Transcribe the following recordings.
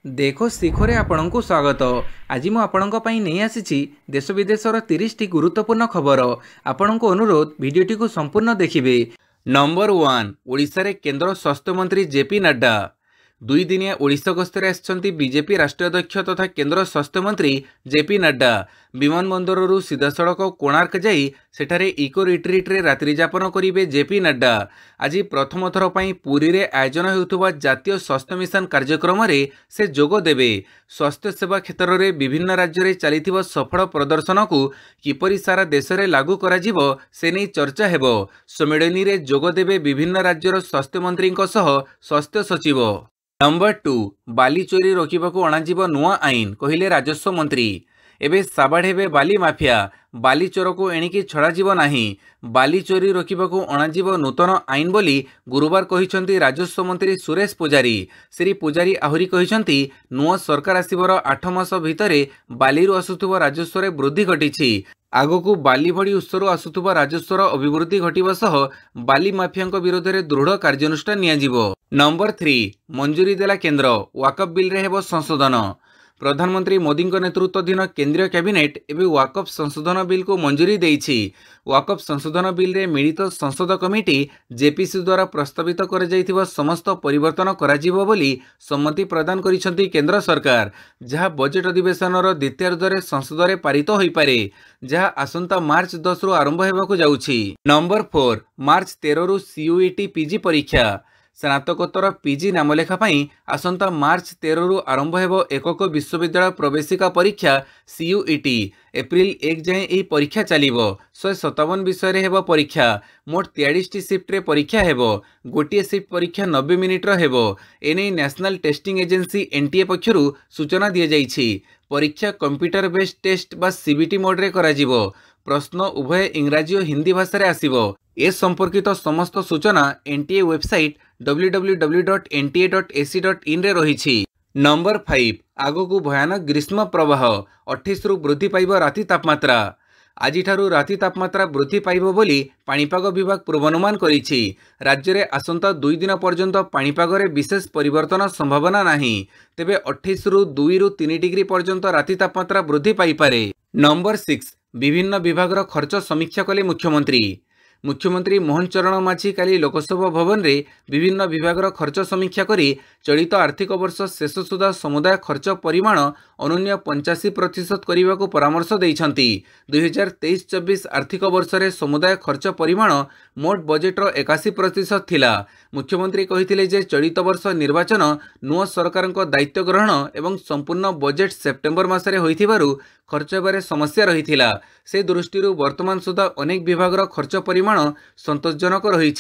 देखो शिखरे आपणଙ୍କୁ स्वागत। आज मु आपणଙ୍କ ପାଇଁ ନେଇ ଆସିଛି देश विदेशर 30 टी गुरुत्वपूर्ण खबर। आपणଙ୍କୁ अनुरोध भिडियोटी को संपूर्ण देखिबे। नंबर 1 ओडिशा रे केंद्र स्वास्थ्य मंत्री जेपी नड्डा 2 दिनिया ओडिशा गस्तर आछंती बीजेपी राष्ट्रीय अध्यक्ष तथा केंद्र स्वास्थ्य मंत्री जेपी नड्डा विमान बंदररू सीधा सड़क कोणार्क जाई सेठारे इको रिट्रीट रे रात्रि यापन करिवे। जेपी नड्डा आज प्रथम थर पई पुरी रे आयोजन हेउथुवा जातीय स्वास्थ्य मिशन कार्यक्रम रे से जोग देबे। स्वास्थ्य सेवा क्षेत्र रे विभिन्न राज्य रे चलिथिबा सफल प्रदर्शन को किपरि सारा देश रे लागू करा जिवो से नै चर्चा हेबो। सम्मेलनी रे जोग देबे विभिन्न राज्यर स्वास्थ्य मंत्री सह स्वास्थ्य सचिव। नंबर 2 बाली चोरी रोकबाकू अणाजिव नुआ आईन कहिले राजस्व मंत्री। एबे साबाड़ हेबे बाली माफिया। बाली चोर को एणिकी छड़ाजिव नाही। बाली चोरी रोकबाकू अणाजिव नूतन आईन बोली गुरुवार कहिसंती राजस्व मंत्री सुरेश पुजारी। श्री पुजारी आहुरी कहिसंती नुआ सरकार आसिबर 8 मास भितरे बालीरू आसुथुवा राजस्व रे वृद्धि घटिछि। आगकू बाली भड़ी उत्सरू आसुथुवा राजस्वर अभिवृद्धि घटिबा सह बाली माफिया विरोध में दृढ़ कार्यानुष्ठान नियाजिवो। नंबर 3 मंजूरी देला केंद्र वाकफ बिल रे हेबो संशोधन। प्रधानमंत्री मोदी नेतृत्वाधीन केंद्रीय कैबिनेट एवं वाकफ संशोधन बिल को मंजूरी देइछि। वाकफ संशोधन बिल रे मिलित संसद कमिटी जेपीसी द्वारा प्रस्तावित कर जाइथिबा समस्त परिवर्तन कराजिबो बोली सम्मति प्रदान करिसंती केंद्र सरकार, जहा बजेट अधिवेशनर द्वितीयार्धरे संसद रे पारित होई पारे, जहा आसंता मार्च 10 रु आरंभ हेबाकू जाउछि। नंबर 4 मार्च 13 रु सीयूईटी पीजी परीक्षा। स्नातकोत्तर पीजी नामलेखा पाई आसंता मार्च 13 रु आरंभ हेबो एकक विश्वविद्यालय प्रवेशिका परीक्षा सीयूईटी। एप्रिल 1 जाए यह परीक्षा चलिबो। 157 विषय रे हेबो परीक्षा। मोट 43 टी शिफ्ट रे परीक्षा हेबो। गोटिए शिफ्ट परीक्षा 90 मिनिट रो हेबो। एने नेशनल टेस्टिंग एजेंसी एनटीए पक्षरु सूचना दिया जाइछि। परीक्षा कंप्यूटर बेस्ड टेस्ट बा सीबीटी मोड रे कराजिबो। प्रश्न उभय इंग्राजी और हिंदी भाषा रे आसिबो। ए संपर्कित समस्त सूचना एनटीए वेबसाइट www.nta.ac.in रे रहिछि। नंबर 5 आगकू भयानक ग्रीष्म प्रवाह 28 रु वृद्धि पाइब राति तापमात्रा। आजिठारु राति तापमात्रा वृद्धि पाइब बोली पाणीपाग विभाग पूर्वानुमान करिछि। राज्य रे आसंता 2 दिन पर्यंत पाणीपाग रे विशेष परिवर्तन संभावना नाही। तेबे 28 रु 2 रु 3 डिग्री पर्यंत राति तापमात्रा वृद्धि पाई पारे। नंबर 6 विभिन्न विभाग रो खर्च समीक्षा कले मुख्यमंत्री। मुख्यमंत्री मोहन चरण माझी काली लोकसभा भवन रे विभिन्न विभाग रो खर्च समीक्षा करी चलित आर्थिक वर्ष शेष सुधा समुदाय खर्च परिमाण अनुन्य 85% करने को परामर्श देइछंती। 2023-24 आर्थिक वर्ष रे समुदाय खर्च परिमाण मोट बजेट रो 81% थिला। मुख्यमंत्री कहिथिले जे चलित वर्ष निर्वाचन नुआ सरकार दायित्व ग्रहण एवं संपूर्ण बजेट सेप्टेम्बर मासरे होइथिबारु खर्च बारे समस्या रहिथिला। से दृष्टि वर्तमान सुधा अनेक विभाग रो खर्च परिमाण संतोषजनक रही।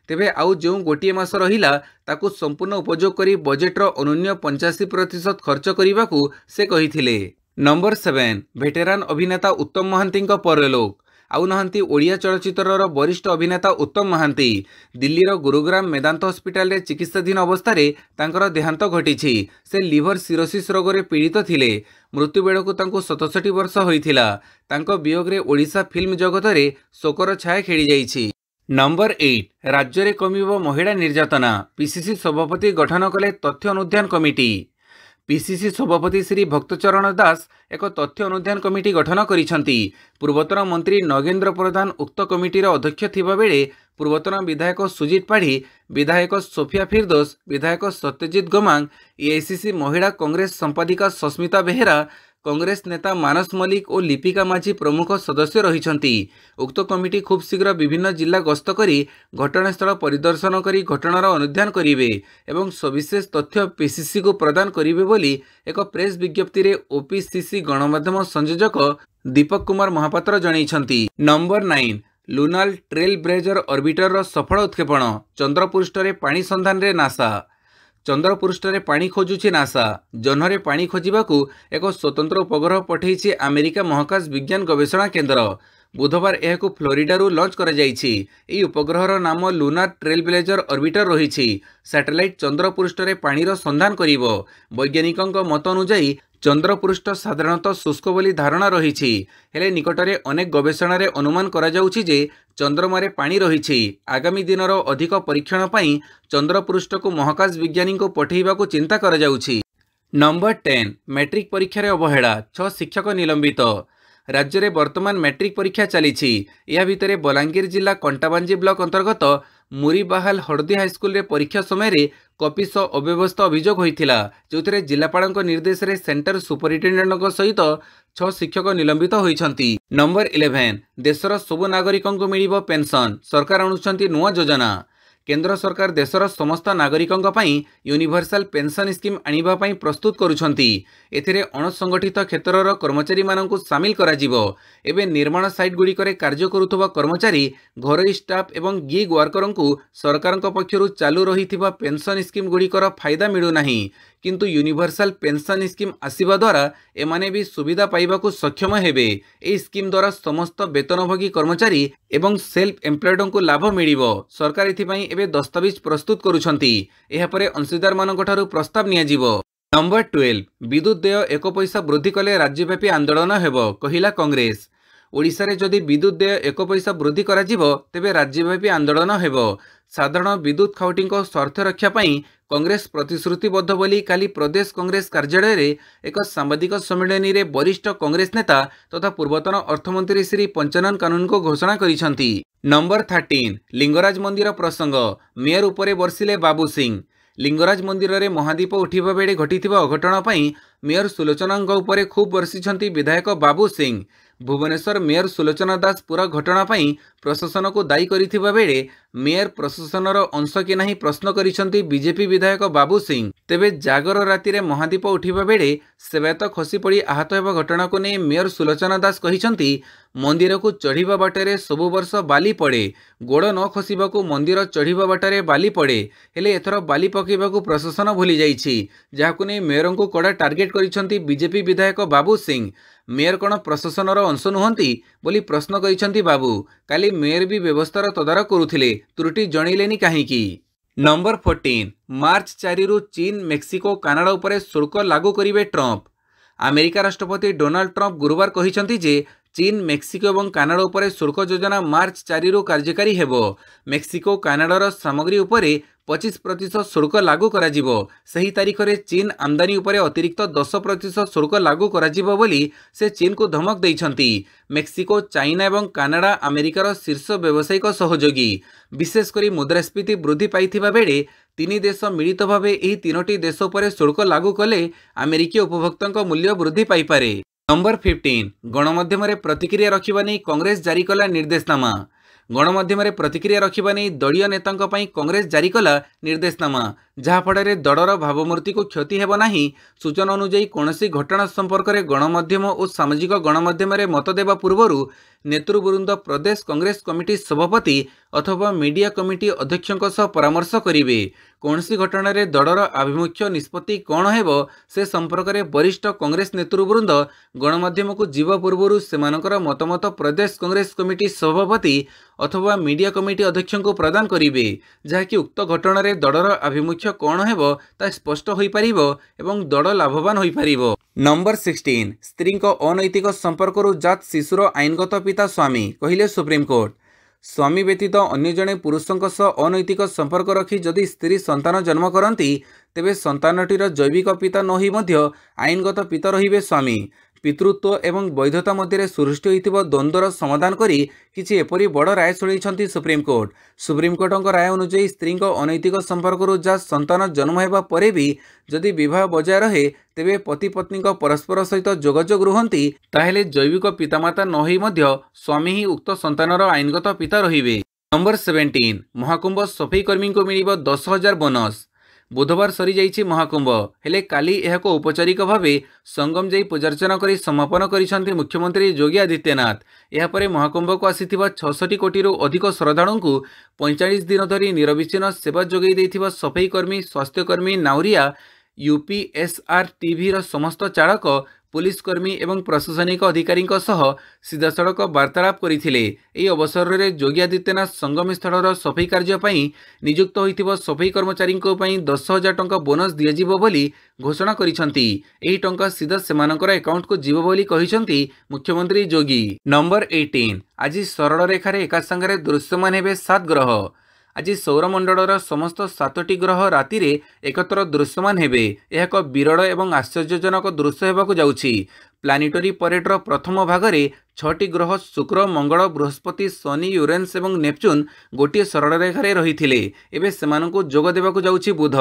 तेबे आउ जो गोटे मास रहिला ताकू संपूर्ण उपयोग करी बजेट रो अनुन्य 85% खर्च करने को से कहिथिले। नंबर 7 भेटेरान अभिनेता उत्तम महांती परलोक। आउ नहांती ओडिया चलचित्रर वरिष्ठ अभिनेता उत्तम महांती। दिल्लीर गुरुग्राम मेदांत हॉस्पिटल रे चिकित्साधीन अवस्था तांकर देहांत घटिछि। से लिवर सिरोसिस रोग रे पीड़ित थिले। मृत्यु बेलकू तांको 67 वर्ष होइथिला। तांको वियोग रे ओडिशा फिल्म जगत रे शोकर छाया खेली जाइछि। नंबर 8 राज्य रे कमिबो महिला निर्यातना। पीसीसी सभापति गठन कले तथ्य अनुध्यान कमिटी। पीसीसी सभापति श्री भक्तचरण दास एक तथ्य अनुध्यान कमिटी गठन करिसंती। पूर्वतन मंत्री नगेंद्र प्रधान उक्त कमिटीर अध्यक्ष थिबा बेले पूर्वतन विधायक सुजीत पाढ़ी, विधायक सोफिया फिरदोस, विधायक सत्यजित गमांग, एआईसीसी महिला कांग्रेस संपादिका सस्मिता बेहेरा, कांग्रेस नेता मानस मल्लिक और लिपिका माझी प्रमुख सदस्य रहिछंती। उक्त कमिटी खूब शीघ्र विभिन्न जिला गस्त करी घटनास्थल परिदर्शन करी घटनार अनुध्यान करिवे एवं सविशेष तथ्य पीसीसी को प्रदान करिवे बोली एक प्रेस विज्ञप्ति रे ओपीसीसी गणमाध्यम संयोजक दीपक कुमार महापात्र जणाइछंती। Number 9 Lunar Trailblazer orbiter सफल उत्क्षेपण। चंद्रपृष्ठ रे पानी संधान रे नासा। चंद्रपृष्ठ रे पानी खोजुछि नासा। जह्नरे पानी खोजिबाकू एक स्वतंत्र उपग्रह पठेइछि अमेरिका महाकाश विज्ञान गवेषणा केंद्र। बुधवार यह फ्लोरिडारू लॉन्च कर जाइछि। एही उपग्रहर नाम लुनार ट्रेल ब्लेजर ऑर्बिटर रहिछि। सैटेलाइट चंद्रपृष्ठ रे पानीर संधान करिवो। वैज्ञानिकଙ୍କ मत अनुसार चंद्रपृष्ठ साधारणतः शुष्क बोली धारणा रही। हेले निकटरे अनेक गवेषणा रे अनुमान करा जाउछि जे चंद्रमा रे पानी रही। आगामी दिनर अधिक परीक्षण पई चंद्रपृष्ठ को महाकाश विज्ञानी को पठेइबा को चिंता करा जाउछि। नंबर 10 मैट्रिक परीक्षार अवहेला 6 शिक्षक निलंबित। राज्य में वर्तमान मैट्रिक परीक्षा चली। या भितर बलांगीर जिला कंटाबांजी ब्लॉक अंतर्गत मुरीबाहाल हड़दी हाईस्कल परीक्षा समय कपिस अव्यवस्था अभियोग होता जो जिलापाल निर्देश में सेंटर सुपरिटेडेंट सहित 6 शिक्षक निलंबित होती। नंबर 11 देशर सबु नागरिक मिल पेंशन सरकार आणुछंती नुआ योजना। केंद्र सरकार देशर समस्त नागरिकों यूनिवर्सल पेंशन स्कीम आनिबा पई प्रस्तुत करुछंती। एथिरे अणसंगठित क्षेत्रर कर्मचारी मानकु सामिल कराजिवो। एबे निर्माण साइट गुड़िकरे कार्य करुथबा कर्मचारी घरोई स्टाफ एवं गिग वर्करंकु सरकारक पक्षरु चालू रहिथिबा पेंशन स्कीम गुड़िकर फायदा मिलु नाही, किंतु यूनिवर्सल पेंशन स्कीम आसिबा द्वारा एमाने भी सुविधा पाइबाकु सक्षम हेबे। ए स्कीम द्वारा समस्त वेतनभोगी कर्मचारी एवं सेल्फ एम्प्लॉयड को लाभ मिलिबो। सरकार एथिपई एबे दस्तावेज प्रस्तुत करुछंती। एहा परे अंशीदार मानकठारु प्रस्ताव नियाजिवो। नंबर 12 विद्युत देय 1 पैसा वृद्धि कले राज्यव्यापी आंदोलन हेबो कहिला कांग्रेस। ओडिशा रे जदि विद्युत देय 1 पैसा वृद्धि करा जिवो तेबे राज्यव्यापी आंदोलन हेबो। साधारण विद्युत खाउटी स्वार्थ रक्षा पई कांग्रेस प्रतिश्रुतिबद्ध बोली काली प्रदेश कांग्रेस कार्यालय रे एक सांबादिक सम्मेलन रे वरिष्ठ कांग्रेस नेता तथा पूर्वतन अर्थमंत्री श्री पंचानन कानून को घोषणा करिसंती। नंबर 13 लिंगराज मंदिर प्रसंग मेयर उपरे बर्षिले बाबू सिंह। लिंगराज मंदिर रे महादीप उठिबा बेले घटिथिबा अघटन पई मेयर सुलोचना उपरे खूब बर्षिछंती विधायक बाबू सिंह। भुवनेश्वर मेयर सुलोचना दास पूरा घटना पई प्रशासन को दायी करिथिबा बेले मेयर प्रशासनर अंश कि नहीं प्रश्न करिसंती बीजेपी विधायक बाबू सिंह। तेबे जागर राति रे महादीप उठिबा बेले सेवायत खसी पड़ी आहत हेबा घटना को नहीं मेयर सुलोचना दास कहिसंती मंदिर को चढ़ीबा बाटरे सबु वर्ष बाली पड़े, गोड़ न खसिबाकू मंदिर चढ़ीबा बाटरे बाली पड़े, हेले एथर बाली पकेबाकू प्रशासन भूली जाइछि, जाहाकू नहीं मेयर को कड़ा टार्गेट करिसंती बीजेपी विधायक बाबू सिंह। मेयर कौन प्रशासनर अंश नुहंती बोली प्रश्न करिसंती बाबू। काली मेयर भी व्यवस्थार तदारख करुथिले, त्रुटि जणैलेनी काहीकि। नंबर 14 मार्च 4 रु चीन मेक्सिको कानाडा उपरे शुल्क लागू करिवे ट्रंप। अमेरिका राष्ट्रपति डोनाल्ड ट्रंप गुरुवार कहिसंती जे चीन मेक्सिको और कानाडा उपरे शुल्क योजना मार्च 4 रु कार्यकारी हेबो। मेक्सिको कानाडार सामग्री उपरे 25% शुल्क लागू कराजिवो। सही तारीख रे चीन आमदानी उपरे अतिरिक्त 10% शुल्क लागू कराजिवो बोली से चीन को धमक देइछंती। मेक्सिको चाइना और कानाडा अमेरिकार शीर्ष व्यावसायिक सहयोगी। विशेषकर मुद्रास्फीति वृद्धि पाइथिबा बेले तीन देश मिलित भावे एही तीनोटी देश उपरे शुल्क लागू कले अमेरिकी उपभोक्तांक मूल्य वृद्धि पाइपारे। नंबर 15 गणमाध्यम रे प्रतिक्रिया रखिबा नै कांग्रेस जारी कला निर्देशनामा। गणमाध्यम रे प्रतिक्रिया रखिबा नै दलीय नेतांक पई कांग्रेस जारी कला निर्देशनामा, जहा फଳରେ दलर भावमूर्ति को क्षति हेब नाही। सूचना अनुसार कोनोसी घटना संपर्क में गणमाध्यम और सामाजिक गणमाध्यम रे मत देवा पूर्वरु नेतृवृंद प्रदेश कांग्रेस कमिटी सभापति अथवा मीडिया कमिटी अध्यक्षों सह परामर्श करिवे। कोनोसी घटना रे दलर आभिमुख्य निष्पत्ति कौन हेबो से संपर्क में वरिष्ठ कांग्रेस नेतृवृंद गणमाध्यम को जीवा पूर्वरु सेमानकर मतमत प्रदेश कांग्रेस कमिटी सभापति अथवा मीडिया कमिटी अध्यक्ष को प्रदान करिवे, जहाँकि उक्त घटना रे दलर आभिमुख्य कौन हेबो ता स्पष्ट होई परिबो एवं दल लाभवान होई परिबो। नंबर 16 स्त्री अनैतिक संपर्क जात शिशुर आईनगत पिता स्वामी कहिले सुप्रीमकोर्ट। स्वामी व्यतीत अन्य जड़े पुरुषों सह अनैतिक संपर्क रखी जदि स्त्री संतान जन्म करती तेबे संतानटीर जैविक पिता न होई मध्य आईनगत पिता रहिबे स्वामी। पितृत्व एवं वैधता मध्य सृष्टि होइथिबा द्वंद्वर समाधान करी किछि एपरि बड़ राय शुणाइछंती सुप्रीमकोर्ट। सुप्रीमकोर्टଙ୍କ राय अनुसार स्त्री अनैतिक संपर्क जा संतान जन्म हेबा परे भी जदि विवाह बजाय रहे तेबे पति पत्नी परस्पर सहित जोगाजोग रुहंती ताहेले जैविक पितामाता न होई मध्य स्वामी ही उक्त संतानर आईनगत पिता रहिबे। नंबर 17 महाकुंभ सफाई कर्मी को मिलिबो 10,000 बोनस। बुधवार सरी जाइछि महाकुंभ, हेले काली एहाको औपचारिक भावे संगम जाई पूजार्चना करी समापन करिसंती मुख्यमंत्री योगी आदित्यनाथ। एहा परे महाकुंभ को आसीथिबा 66 कोटी अधिक श्रद्धालुओं को 45 दिन धरी निरविच्छिन्न सेवा जोगाई देइथिबा सफाई कर्मी, स्वास्थ्यकर्मी, नाउरिया, यूपीएसआर टीवी समस्त चालक, पुलिस कर्मी एवं प्रशासनिक अधिकारी सीधासड़क वार्तालाप करथिले। एही अवसर में योगी आदित्यनाथ संगम स्थल सफाई कार्य पई नियुक्त होइथिबा सफाई कर्मचारी 10,000 टंका बोनस दियाजिबो बोली घोषणा करिसंती। एही टंका सीधा सेमानकर अकाउंट को जीवो बोली कहिसंती मुख्यमंत्री योगी। नंबर 18 आज सरल रेखार एका संगे दृश्यमान हेबे 7 ग्रह। आज सौरमंडलर समस्त 7टी ग्रह राति रे एकत्र दृश्यमान हेबे। यह एक विरल एवं आश्चर्यजनक दृश्य हेबाकु जाउछि। प्लानिटरी परेडर प्रथम भागरे 6टी ग्रह शुक्र, मंगल, बृहस्पति, शनि, यूरेनस एवं नेपच्यून गोटे सरल रेखारे रहिथिले। एबे सेमानंकु जोग देबाकु जाउछि बुध।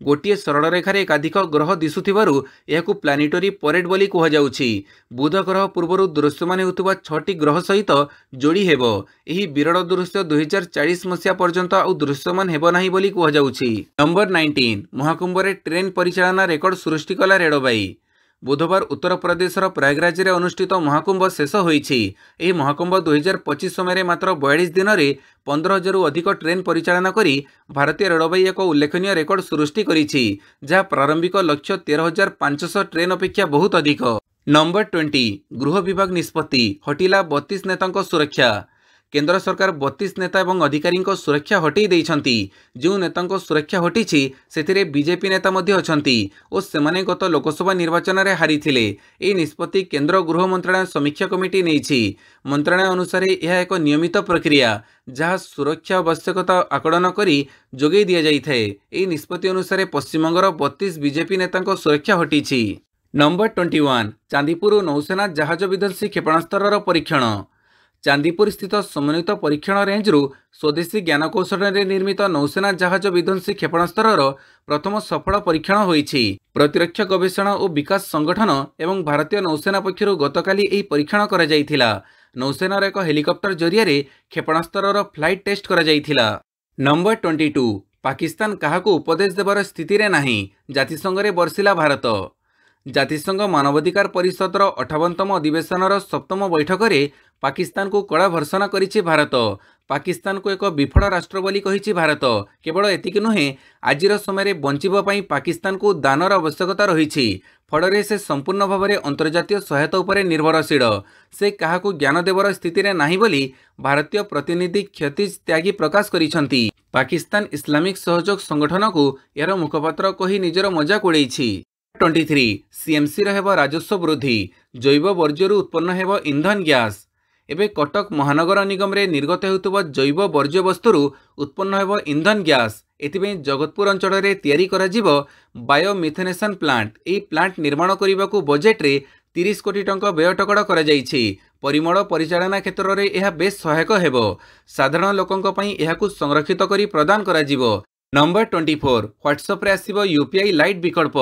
गोटे सरल रेखारे एकाधिक ग्रह दिसुथिबारु एहाकु प्लानिटरी परेड बोली कुहा जाउछि। बुध ग्रह पूर्वरु दृश्यमान हेउथुबा 6टी ग्रह सहित जोड़ी हेबो। एही विरल दृश्य 2040 मसिया पर्यंत आउ दृश्यमान हेबो नाही बोली कुहा जाउछि। नंबर 19 महाकुंभरे ट्रेन परिचालना रेकर्ड सृष्टि कला रेलबाई। बुधवार उत्तर प्रदेशर प्रयागराज में अनुष्ठित महाकुंभ शेष होईछि। एही महाकुंभ 2025 समय मात्र 42 दिन में 15,000 अधिक ट्रेन परिचालना करी भारतीय रेलबाई एक उल्लेखनीय रेकर्ड सृष्टि करिछि, जहाँ प्रारंभिक लक्ष्य 13,500 ट्रेन अपेक्षा बहुत अधिक। नंबर 20 गृह विभाग निष्पत्ति हटिला 32 नेतांको सुरक्षा। केंद्र सरकार 32 नेता एवं अधिकारी सुरक्षा हटई देइछंती। जो नेतांको सुरक्षा हटिछि सेथिरे बीजेपी नेता मध्ये अछंती और सेमाने गत लोकसभा निर्वाचन रे हारिथिले। एही निष्पत्ति केंद्र गृह मंत्रालय समीक्षा कमिटी नेइछि। मंत्रालय अनुसार यह एक नियमित प्रक्रिया जहाँ सुरक्षा आवश्यकता आकलन करी जोगई दिया जाइथाए। एही निष्पत्ति अनुसार पश्चिमबंगर 32 बीजेपी नेतांको सुरक्षा हटिछि। नंबर 21 चांदीपुर नौसेना जहाज विध्वंसी क्षेपणास्त्रर परीक्षण। चांदीपुर स्थित समन्वित परीक्षण रेंजरू स्वदेशी ज्ञानकौशल निर्मित नौसेना जहाज विध्वंसी क्षेपणास्त्रर प्रथम सफल परीक्षण होईछि। प्रतिरक्षा गवेषणा और विकास संगठन एवं भारतीय नौसेना पक्षरु गतकाली एही परीक्षण करा जाइथिला। नौसेनार एक हेलिकप्टर जरिया क्षेपणास्त्रर फ्लाइट टेस्ट करा जाइथिला। नंबर 22 पाकिस्तान काहाको उपदेश देवार स्थिति रे नाही, जातिसंघ रे बर्षिला भारत। जातिसंघ मानवाधिकार परिषदर 58तम अधिवेशनर 7म बैठक में पाकिस्तान को कड़ा भर्सना करिछि भारत। पाकिस्तान को एक विफल राष्ट्र बोली कहिछि भारत। केवल एतिକି नुहे आजिर समय बंचिबा पई पाकिस्तान को दानर आवश्यकता रहिछि। फଳରେ से संपूर्ण भाव में अंतर्जातीय सहायता उपर निर्भरशील। से काहाको ज्ञान देवर स्थिति रे नाही बोली भारतीय प्रतिनिधि क्षति त्यागी प्रकाश करिसंती। पाकिस्तान इस्लामिक सहयोग संगठन को यार मुखपात्र कही निजर मजाक उड़ेछि। 23 सीएमसी हेब राजस्व वृद्धि जैव वर्ज्यरू उत्पन्न हेब इंधन गैस। एबे कटक महानगर निगम रे निर्गत हेउतबा जैव वर्ज्य वस्तुरू उत्पन्न हेब इंधन गैस। एथिबे जगतपुर अंचल रे तयारी कराजिबो बायोमिथेनेशन प्लांट। एही प्लांट निर्माण करिबाकू बजेट रे 30 कोटी टंका व्यय टकड़ करा जाइछि। परिमल परिचालना क्षेत्र रे एहा बेस सहायक हेबो। साधारण लोकंक पई एहाकू संरक्षित करी प्रदान कराजिबो। नंबर 24 व्हाट्सएप रे आसीबो यूपीआई लाइट विकल्प।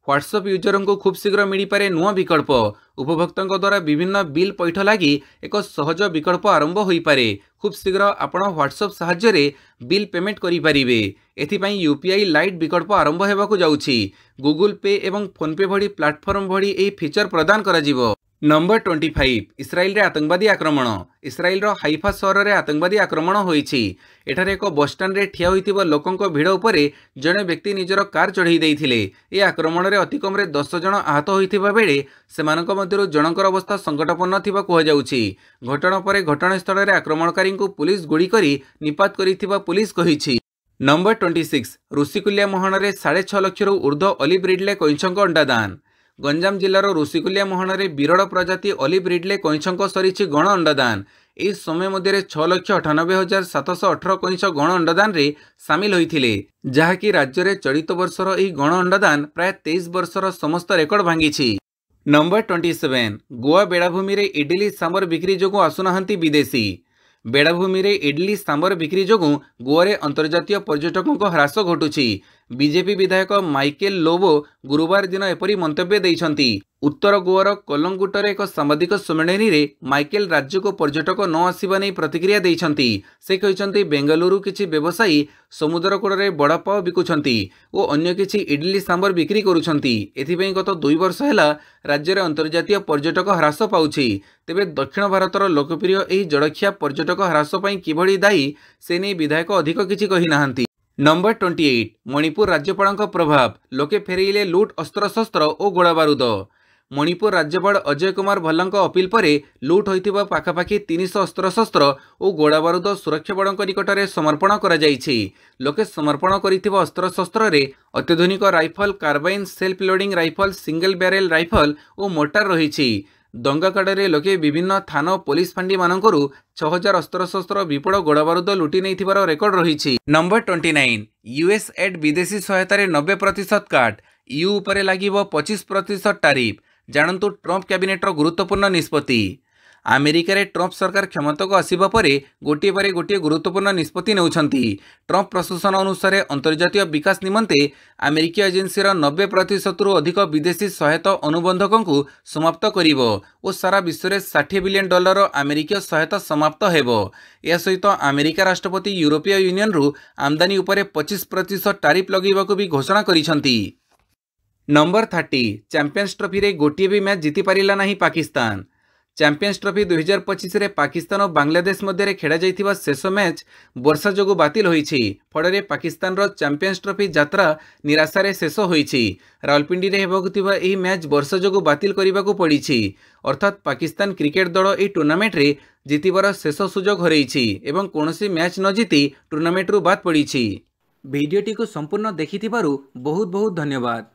व्हाट्सएप यूजर को खूब शीघ्र मिल पारे नुआ विकल्प। उपभोक्ता द्वारा विभिन्न बिल पैठ लगी एक सहज विकल्प आरंभ हो पारे। खूब शीघ्र आपण व्हाट्सएप साहाय्य बिल पेमेंट करें। एथिपाई यूपीआई लाइट विकल्प आरंभ होगाकू जाउछि। गूगल पे एवं फोन पे भली प्लाटफर्म भली एही फीचर प्रदान कराजिबो। नंबर 25 इस्राएल रे आतंकवादी आक्रमण। इस्राएल रो हाइफा सहर रे आतंकवादी आक्रमण होईछि। एठारे एक बसस्टाण्ड रे ठिया होइतिबा लोकंक भिड़ उपरे जणे व्यक्ति निजर कार चढ़ई देइथिले। ए आक्रमण रे अति कम रे 10 जण आहत होइतिबा बेले सेमानक मध्यरु जनकर अवस्था संकटपूर्ण थिबा कुहा जाउछि। घटना परे घटनास्थल रे आक्रमणकारी को पुलिस गुड़ी करी निपात करिथिबा पुलिस कहिछि। नंबर 26 ऋषिकुल्या मोहन रे 6.5 लाख ऊर्ध्व ऑलिव रिडले कइंछक अंडादान। गंजाम जिलार ऋषिकुल्या मोहन में विरल प्रजाति ऑलिव रिडले कइंछक सरीछि गण अंडादान। इस समय मध्य 6,98,718 कइंछ गण अंडादान रे सामिल होइथिले, जहाँकि राज्य में चलित वर्षर यह गण अंडादान प्राय 23 वर्षर समस्त रेकर्ड भांगी। नंबर 27 गोवा बेड़ाभूमि रे इडली सांबर बिक्री जोगु आसुनाहांती विदेशी। बेड़ाभूमि रे इडली सांबर बिक्री जोगु गोवा रे अंतर्जातीय पर्यटकों को ह्रास घटुछि। बीजेपी विधायक माइकेल लोबो गुरुवार दिन एपरी मंतव्य देइछंती। उत्तर गोवार कलंगुटर एक सांबादिक सम्मेलन रे माइकेल राज्य को पर्यटक न आसिबा नै प्रतिक्रिया देइछंती। से कहिछंती बेंगलुरु किछि व्यवसायी समुद्र कूल रे बड़ा पाव बिकुछंती और अन्य किछि इडली सांबर बिक्री करुछंती। एथिपई गत 2 वर्ष हैला राज्य रे अंतर्जातीय पर्यटक ह्रास पाउछि। तेबे दक्षिण भारतर लोकप्रिय एही जड़खिया पर्यटक ह्रास पई किभଳି दायी से नै विधायक अधिक किछि कहि नाहंती। नंबर 28 मणिपुर राज्यपाल प्रभाव लोके फेरइले लुट अस्त्रशस्त्र और गोला बारूद। मणिपुर राज्यपाल अजय कुमार भल्ला अपील पर लुट होइतिबा पाखापाखि 300 अस्त्रशस्त्र और गोला बारूद सुरक्षा बल निकट में समर्पण करा जाइछि। लोके समर्पण करिथिबा अस्त्रशस्त्र रे अत्याधुनिक rifle, carbine, self loading rifle, single barrel rifle और मोर्टार रहिछि। ଦଙ୍ଗାକାଣ୍ଡରେ ଲୋକେ ବିଭିନ୍ନ ଥାନା ଓ ପୋଲିସ ଫାଣ୍ଡି ମାନଙ୍କରୁ 6000 ଅସ୍ତ୍ରଶସ୍ତ୍ର ବିପୁଳ ଗୋଳାବାରୁଦ ଲୁଟି ନେଇଥିବାର ରେକର୍ଡ ରହିଛି। ନମ୍ବର 29 ୟୁଏସ୍ ଏଡ୍ ବିଦେଶୀ ସହାୟତାରେ 90% କାଟ, ୟୁ ଉପରେ ଲାଗିବ 25% ଟାରିଫ। ଜାଣନ୍ତୁ ଟ୍ରମ୍ପ କ୍ୟାବିନେଟ୍ର ଗୁରୁତ୍ୱପୂର୍ଣ୍ଣ ନିଷ୍ପତ୍ତି। ଆମେରିକାରେ ଟ୍ରମ୍ପ ସରକାର କ୍ଷମତାକୁ ଆସିବା ପରେ ଗୋଟିଏ ପରେ ଗୋଟିଏ ଗୁରୁତ୍ୱପୂର୍ଣ୍ଣ ନିଷ୍ପତ୍ତି ନେଉଛନ୍ତି। ଟ୍ରମ୍ପ ପ୍ରଶାସନ ଅନୁସାରେ ଅନ୍ତର୍ଜାତୀୟ ବିକାଶ ନିମନ୍ତେ ଆମେରିକୀୟ ଏଜେନ୍ସିର 90%ରୁ ଅଧିକ ବିଦେଶୀ ସହାୟତା ଅନୁବନ୍ଧକଙ୍କୁ ସମାପ୍ତ କରିବ ଓ ସାରା ବିଶ୍ୱରେ $60 ବିଲିୟନ ଆମେରିକୀୟ ସହାୟତା ସମାପ୍ତ ହେବ। ଏହା ସହିତ ଆମେରିକା ରାଷ୍ଟ୍ରପତି ୟୁରୋପୀୟ ୟୁନିୟନରୁ ଆମଦାନୀ ଉପରେ 25% ଟାରିଫ ଲଗାଇବାକୁ ବି ଘୋଷଣା କରିଛନ୍ତି। ନମ୍ବର 30 ଚାମ୍ପିୟନ୍ସ ଟ୍ରଫିରେ ଗୋଟିଏ ବି ମ୍ୟାଚ୍ ଜିତିପାରିଲା ନାହିଁ ପାକିସ୍ତାନ। ଚାମ୍ପିୟନ୍ସ ଟ୍ରଫି 2025ରେ ପାକିସ୍ତାନ ଓ ବାଂଲାଦେଶ ମଧ୍ୟରେ ଖେଳାଯାଇଥିବା ଶେଷ ମ୍ୟାଚ୍ ବର୍ଷା ଯୋଗୁଁ ବାତିଲ ହୋଇଛି। ଫଳରେ ପାକିସ୍ତାନର ଚାମ୍ପିୟନ୍ସ ଟ୍ରଫି ଯାତ୍ରା ନିରାଶାରେ ଶେଷ ହୋଇଛି। ରାଓଲପିଣ୍ଡିରେ ହେବାକୁ ଥିବା ଏହି ମ୍ୟାଚ୍ ବର୍ଷା ଯୋଗୁଁ ବାତିଲ କରିବାକୁ ପଡ଼ିଛି। ଅର୍ଥାତ୍ ପାକିସ୍ତାନ କ୍ରିକେଟ ଦଳ ଏହି ଟୁର୍ଣ୍ଣାମେଣ୍ଟରେ ଜିତିବାର ଶେଷ ସୁଯୋଗ ହରାଇଛି ଏବଂ କୌଣସି ମ୍ୟାଚ୍ ନ ଜିତି ଟୁର୍ଣ୍ଣାମେଣ୍ଟରୁ ବାଦ୍ ପଡ଼ିଛି। ଭିଡ଼ିଓଟିକୁ ସମ୍ପୂର୍ଣ୍ଣ ଦେଖିଥିବାରୁ ବହୁତ ବହୁତ ଧନ୍ୟବାଦ।